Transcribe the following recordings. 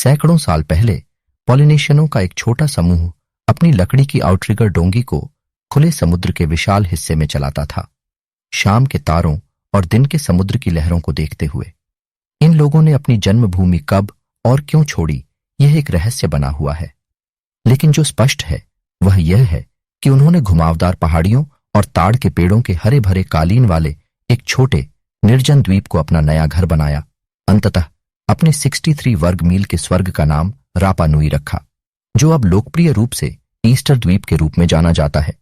सैकड़ों साल पहले पॉलिनेशियनों का एक छोटा समूह अपनी लकड़ी की आउटरिगर डोंगी को खुले समुद्र के विशाल हिस्से में चलाता था, शाम के तारों और दिन के समुद्र की लहरों को देखते हुए। इन लोगों ने अपनी जन्मभूमि कब और क्यों छोड़ी, यह एक रहस्य बना हुआ है। लेकिन जो स्पष्ट है वह यह है कि उन्होंने घुमावदार पहाड़ियों और ताड़ के पेड़ों के हरे भरे कालीन वाले एक छोटे निर्जन द्वीप को अपना नया घर बनाया। अंततः अपने 63 वर्ग मील के स्वर्ग का नाम रापा नुई रखा, जो अब लोकप्रिय रूप से ईस्टर द्वीप के रूप में जाना जाता है।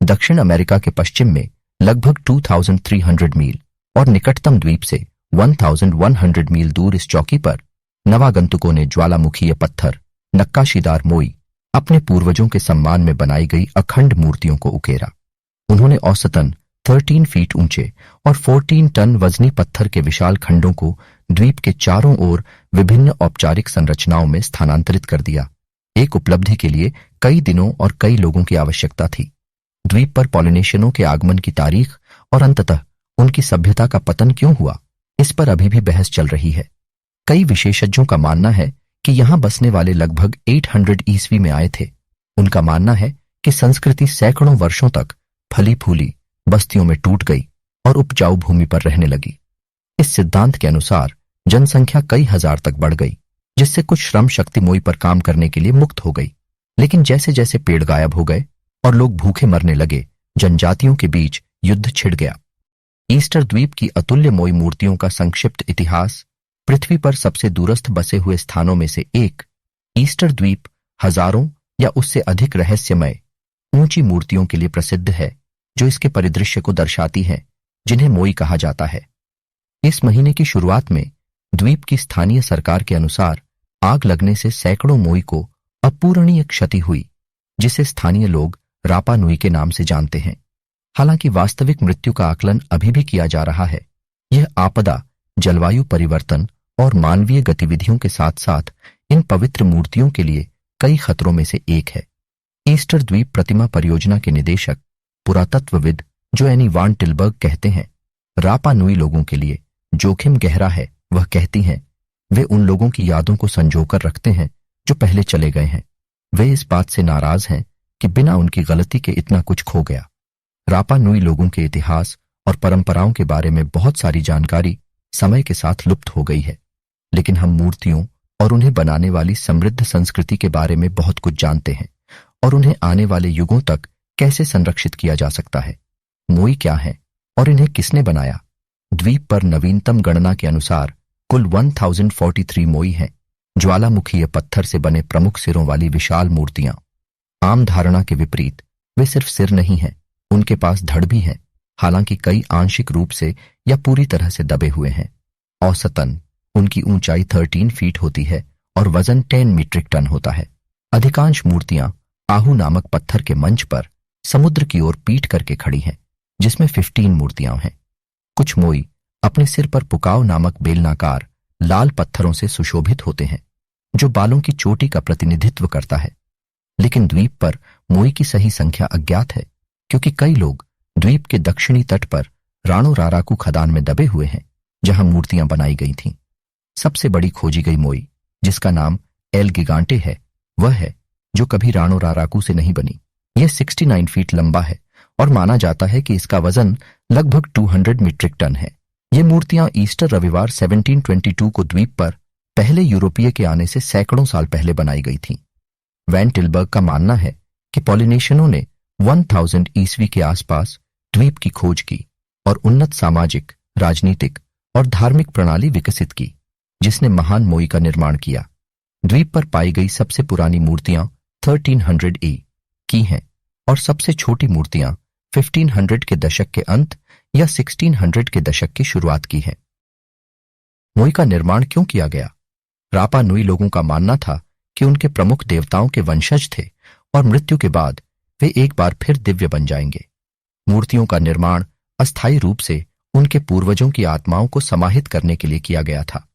दक्षिण अमेरिका के पश्चिम में लगभग 2300 मील और निकटतम द्वीप से 1100 मील दूर इस चौकी पर नवागंतुकों ने ज्वालामुखीय पत्थर, नक्काशीदार मोई, अपने पूर्वजों के सम्मान में बनाई गई अखंड मूर्तियों को उकेरा। उन्होंने औसतन 13 फीट ऊंचे और 14 टन वजनी पत्थर के विशाल खंडों को द्वीप के चारों ओर विभिन्न औपचारिक संरचनाओं में स्थानांतरित कर दिया। एक उपलब्धि के लिए कई दिनों और कई लोगों की आवश्यकता थी। द्वीप पर पॉलिनेशियनों के आगमन की तारीख और अंततः उनकी सभ्यता का पतन क्यों हुआ, इस पर अभी भी बहस चल रही है। कई विशेषज्ञों का मानना है कि यहां बसने वाले लगभग 800 ईस्वी में आए थे। उनका मानना है कि संस्कृति सैकड़ों वर्षों तक फली फूली बस्तियों में टूट गई और उपजाऊ भूमि पर रहने लगी। इस सिद्धांत के अनुसार जनसंख्या कई हजार तक बढ़ गई, जिससे कुछ श्रम शक्ति मोई पर काम करने के लिए मुक्त हो गई। लेकिन जैसे जैसे पेड़ गायब हो गए और लोग भूखे मरने लगे, जनजातियों के बीच युद्ध छिड़ गया। ईस्टर द्वीप की अतुल्य मोई मूर्तियों का संक्षिप्त इतिहास। पृथ्वी पर सबसे दूरस्थ बसे हुए स्थानों में से एक, ईस्टर द्वीप हजारों या उससे अधिक रहस्यमय ऊंची मूर्तियों के लिए प्रसिद्ध है, जो इसके परिदृश्य को दर्शाती हैं, जिन्हें मोई कहा जाता है। इस महीने की शुरुआत में द्वीप की स्थानीय सरकार के अनुसार आग लगने से सैकड़ों मोई को अपूरणीय क्षति हुई, जिसे स्थानीय लोग रापा नुई के नाम से जानते हैं। हालांकि वास्तविक मृत्यु का आकलन अभी भी किया जा रहा है। यह आपदा, जलवायु परिवर्तन और मानवीय गतिविधियों के साथ साथ इन पवित्र मूर्तियों के लिए कई खतरों में से एक है। ईस्टर द्वीप प्रतिमा परियोजना के निदेशक पुरातत्वविद जोएनी वान टिलबर्ग कहते हैं, रापा नुई लोगों के लिए जोखिम गहरा है। वह कहती हैं, वे उन लोगों की यादों को संजोकर रखते हैं जो पहले चले गए हैं। वे इस बात से नाराज हैं कि बिना उनकी गलती के इतना कुछ खो गया। रापा नुई लोगों के इतिहास और परंपराओं के बारे में बहुत सारी जानकारी समय के साथ लुप्त हो गई है, लेकिन हम मूर्तियों और उन्हें बनाने वाली समृद्ध संस्कृति के बारे में बहुत कुछ जानते हैं और उन्हें आने वाले युगों तक कैसे संरक्षित किया जा सकता है। मोई क्या है और इन्हें किसने बनाया? द्वीप पर नवीनतम गणना के अनुसार कुल 1043 मोई हैं। ज्वालामुखीय पत्थर से बने प्रमुख सिरों वाली विशाल मूर्तियां। आम धारणा के विपरीत वे सिर्फ सिर नहीं हैं, उनके पास धड़ भी हैं, हालांकि कई आंशिक रूप से या पूरी तरह से दबे हुए हैं। औसतन उनकी ऊंचाई 13 फीट होती है और वजन 10 मीट्रिक टन होता है। अधिकांश मूर्तियां आहू नामक पत्थर के मंच पर समुद्र की ओर पीठ करके खड़ी हैं, जिसमें 15 मूर्तियां हैं। कुछ मोई अपने सिर पर पुकाव नामक बेलनाकार लाल पत्थरों से सुशोभित होते हैं, जो बालों की चोटी का प्रतिनिधित्व करता है। लेकिन द्वीप पर मोई की सही संख्या अज्ञात है, क्योंकि कई लोग द्वीप के दक्षिणी तट पर राणो राराकू खदान में दबे हुए हैं, जहां मूर्तियां बनाई गई थीं। सबसे बड़ी खोजी गई मोई, जिसका नाम एल गिगांटे है, वह है जो कभी राणो राराकू से नहीं बनी। यह 69 फीट लंबा है और माना जाता है कि इसका वजन लगभग 200 मीट्रिक टन है। ये मूर्तियां ईस्टर रविवार 1722 को द्वीप पर पहले यूरोपीय के आने से सैकड़ों साल पहले बनाई गई थीं। वैन टिलबर्ग का मानना है कि पॉलिनेशियनों ने 1000 ईस्वी के आसपास द्वीप की खोज की और उन्नत सामाजिक, राजनीतिक और धार्मिक प्रणाली विकसित की, जिसने महान मोई का निर्माण किया। द्वीप पर पाई गई सबसे पुरानी मूर्तियां 1300 ई की हैं और सबसे छोटी मूर्तियां 1500 के दशक के अंत या 1600 के दशक की शुरुआत की हैं। मोई का निर्माण क्यों किया गया? रापा नुई लोगों का मानना था कि उनके प्रमुख देवताओं के वंशज थे और मृत्यु के बाद वे एक बार फिर दिव्य बन जाएंगे। मूर्तियों का निर्माण अस्थायी रूप से उनके पूर्वजों की आत्माओं को समाहित करने के लिए किया गया था।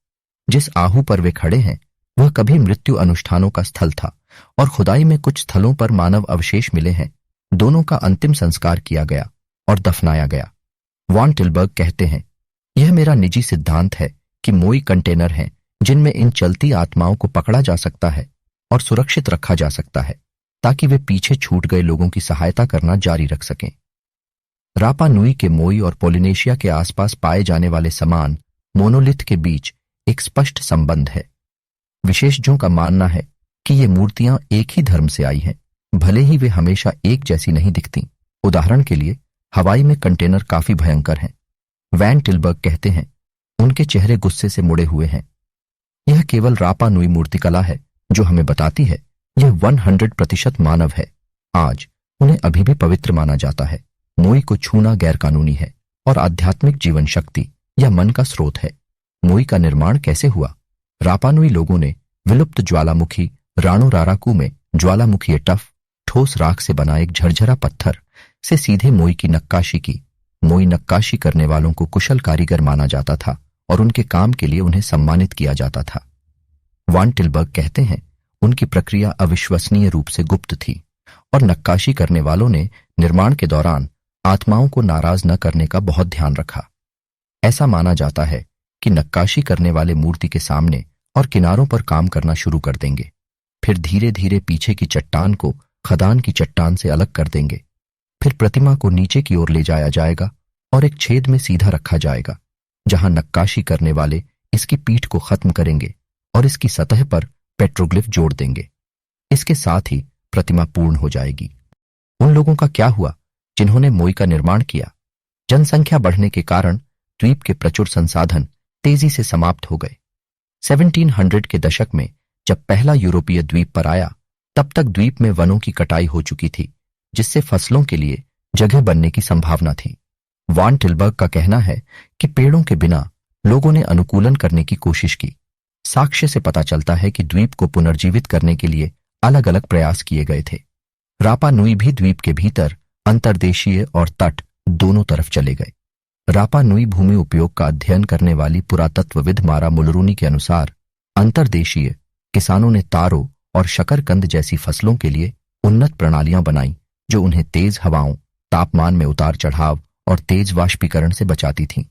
जिस आहू पर वे खड़े हैं वह कभी मृत्यु अनुष्ठानों का स्थल था और खुदाई में कुछ स्थलों पर मानव अवशेष मिले हैं। दोनों का अंतिम संस्कार किया गया और दफनाया गया। वॉन टिलबर्ग कहते हैं, यह मेरा निजी सिद्धांत है कि मोई कंटेनर हैं जिनमें इन चलती आत्माओं को पकड़ा जा सकता है और सुरक्षित रखा जा सकता है ताकि वे पीछे छूट गए लोगों की सहायता करना जारी रख सकें। रापा नुई के मोई और पोलिनेशिया के आसपास पाए जाने वाले समान मोनोलिथ के बीच एक स्पष्ट संबंध है। विशेषज्ञों का मानना है कि ये मूर्तियां एक ही धर्म से आई हैं, भले ही वे हमेशा एक जैसी नहीं दिखती। उदाहरण के लिए हवाई में कंटेनर काफी भयंकर हैं। वैन टिलबर्ग कहते हैं, उनके चेहरे गुस्से से मुड़े हुए हैं। यह केवल रापा नुई मूर्तिकला है जो हमें बताती है यह 100% मानव है। आज उन्हें अभी भी पवित्र माना जाता है। मोई को छूना गैरकानूनी है और आध्यात्मिक जीवन शक्ति या मन का स्रोत है। मोई का निर्माण कैसे हुआ? रापा नुई लोगों ने विलुप्त ज्वालामुखी राणो राराकू में ज्वालामुखी टफ ठोस राख से बना एक झरझरा पत्थर से सीधे मोई की नक्काशी की। मोई नक्काशी करने वालों को कुशल कारीगर माना जाता था और उनके काम के लिए उन्हें सम्मानित किया जाता था। वान टिलबर्ग कहते हैं, उनकी प्रक्रिया अविश्वसनीय रूप से गुप्त थी और नक्काशी करने वालों ने निर्माण के दौरान आत्माओं को नाराज न करने का बहुत ध्यान रखा। ऐसा माना जाता है कि नक्काशी करने वाले मूर्ति के सामने और किनारों पर काम करना शुरू कर देंगे, फिर धीरे धीरे पीछे की चट्टान को खदान की चट्टान से अलग कर देंगे। फिर प्रतिमा को नीचे की ओर ले जाया जाएगा और एक छेद में सीधा रखा जाएगा, जहां नक्काशी करने वाले इसकी पीठ को खत्म करेंगे और इसकी सतह पर पेट्रोग्लिफ जोड़ देंगे। इसके साथ ही प्रतिमा पूर्ण हो जाएगी। उन लोगों का क्या हुआ जिन्होंने मोई का निर्माण किया? जनसंख्या बढ़ने के कारण द्वीप के प्रचुर संसाधन तेजी से समाप्त हो गए। 1700 के दशक में जब पहला यूरोपीय द्वीप पर आया, तब तक द्वीप में वनों की कटाई हो चुकी थी, जिससे फसलों के लिए जगह बनने की संभावना थी। वान टिलबर्ग का कहना है कि पेड़ों के बिना लोगों ने अनुकूलन करने की कोशिश की। साक्ष्य से पता चलता है कि द्वीप को पुनर्जीवित करने के लिए अलग अलग प्रयास किए गए थे। रापा नुई भी द्वीप के भीतर अंतर्देशीय और तट दोनों तरफ चले गए। रापा नुई भूमि उपयोग का अध्ययन करने वाली पुरातत्वविद मारा मुलरूनी के अनुसार अंतर्देशीय किसानों ने तारों और शकरकंद जैसी फसलों के लिए उन्नत प्रणालियां बनाई जो उन्हें तेज हवाओं, तापमान में उतार चढ़ाव और तेज वाष्पीकरण से बचाती थीं।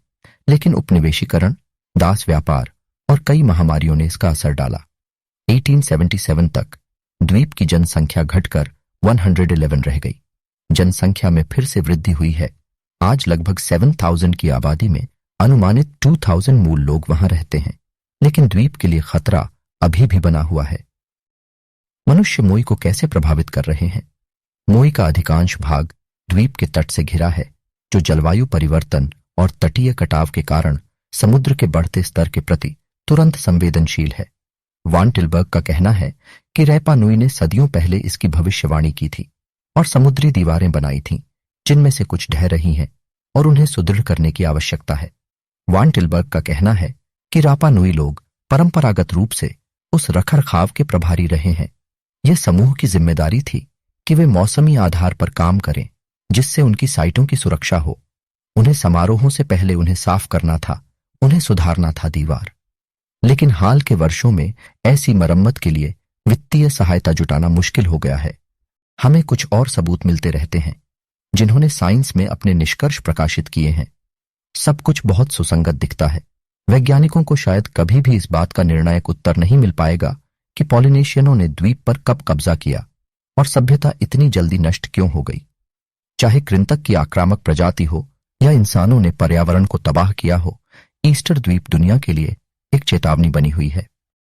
लेकिन उपनिवेशीकरण, दास व्यापार और कई महामारियों ने इसका असर डाला। 1877 तक द्वीप की जनसंख्या घटकर 111 रह गई। जनसंख्या में फिर से वृद्धि हुई है। आज लगभग 7000 की आबादी में अनुमानित 2000 मूल लोग वहां रहते हैं, लेकिन द्वीप के लिए खतरा अभी भी बना हुआ है। मनुष्य मोई को कैसे प्रभावित कर रहे हैं? मोई का अधिकांश भाग द्वीप के तट से घिरा है, जो जलवायु परिवर्तन और तटीय कटाव के कारण समुद्र के बढ़ते स्तर के प्रति तुरंत संवेदनशील है। वान टिलबर्ग का कहना है कि रैपा नुई ने सदियों पहले इसकी भविष्यवाणी की थी और समुद्री दीवारें बनाई थीं, जिनमें से कुछ ढह रही हैं और उन्हें सुदृढ़ करने की आवश्यकता है। वान टिलबर्ग का कहना है कि रापा नुई लोग परंपरागत रूप से उस रखरखाव के प्रभारी रहे हैं। यह समूह की जिम्मेदारी थी कि वे मौसमी आधार पर काम करें, जिससे उनकी साइटों की सुरक्षा हो। उन्हें समारोहों से पहले उन्हें साफ करना था, उन्हें सुधारना था दीवार। लेकिन हाल के वर्षों में ऐसी मरम्मत के लिए वित्तीय सहायता जुटाना मुश्किल हो गया है। हमें कुछ और सबूत मिलते रहते हैं जिन्होंने साइंस में अपने निष्कर्ष प्रकाशित किए हैं। सब कुछ बहुत सुसंगत दिखता है। वैज्ञानिकों को शायद कभी भी इस बात का निर्णायक उत्तर नहीं मिल पाएगा कि पॉलिनेशियनों ने द्वीप पर कब कब्जा किया और सभ्यता इतनी जल्दी नष्ट क्यों हो गई। चाहे कृंतक की आक्रामक प्रजाति हो या इंसानों ने पर्यावरण को तबाह किया हो, ईस्टर द्वीप दुनिया के लिए एक चेतावनी बनी हुई है।